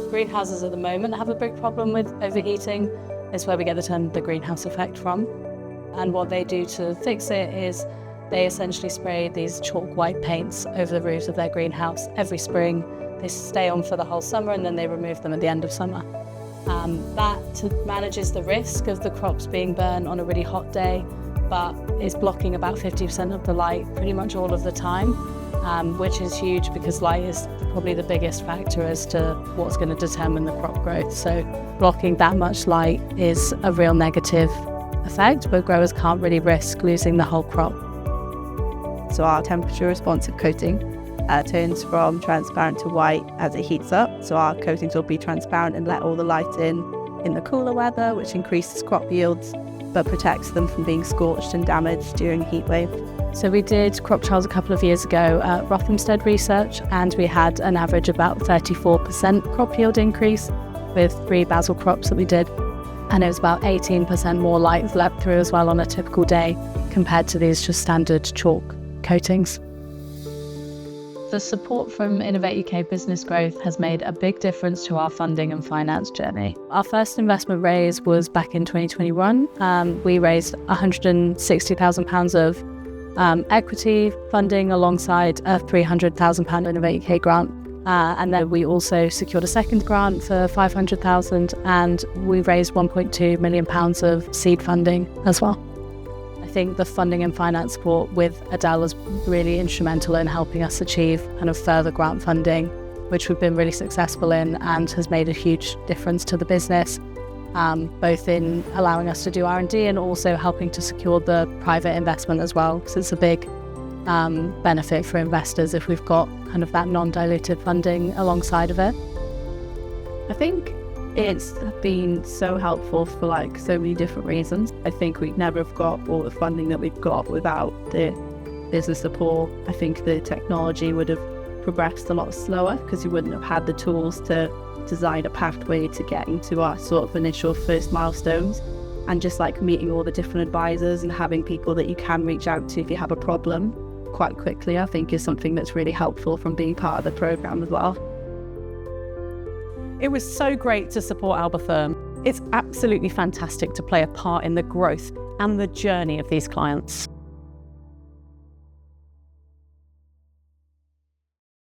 Greenhouses at the moment have a big problem with overheating. It's where we get the term the greenhouse effect from. And what they do to fix it is they essentially spray these chalk white paints over the roofs of their greenhouse every spring. They stay on for the whole summer and then they remove them at the end of summer. That manages the risk of the crops being burnt on a really hot day, but is blocking about 50% of the light pretty much all of the time, which is huge because light is probably the biggest factor as to what's going to determine the crop growth. So blocking that much light is a real negative effect, but growers can't really risk losing the whole crop. So our temperature responsive coating turns from transparent to white as it heats up. So our coatings will be transparent and let all the light in the cooler weather, which increases crop yields, but protects them from being scorched and damaged during a heat wave. So we did crop trials a couple of years ago at Rothamsted Research, and we had an average about 34% crop yield increase with 3 basil crops that we did. And it was about 18% more light let through as well on a typical day compared to these just standard chalk coatings. The support from Innovate UK Business Growth has made a big difference to our funding and finance journey. Our first investment raise was back in 2021. We raised £160,000 of equity funding alongside a £300,000 Innovate UK grant. And then we also secured a second grant for £500,000 and we raised £1.2 million of seed funding as well. I think the funding and finance support with Adele was really instrumental in helping us achieve kind of further grant funding, which we've been really successful in and has made a huge difference to the business, both in allowing us to do R&D and also helping to secure the private investment as well, because it's a big benefit for investors if we've got kind of that non-dilutive funding alongside of it. I think it's been so helpful for so many different reasons. I think we'd never have got all the funding that we've got without the business support. I think the technology would have progressed a lot slower because we wouldn't have had the tools to design a pathway to getting to our sort of initial first milestones. And just meeting all the different advisors and having people that you can reach out to if you have a problem quite quickly, I think is something that's really helpful from being part of the programme as well. It was so great to support Albotherm. It's absolutely fantastic to play a part in the growth and the journey of these clients.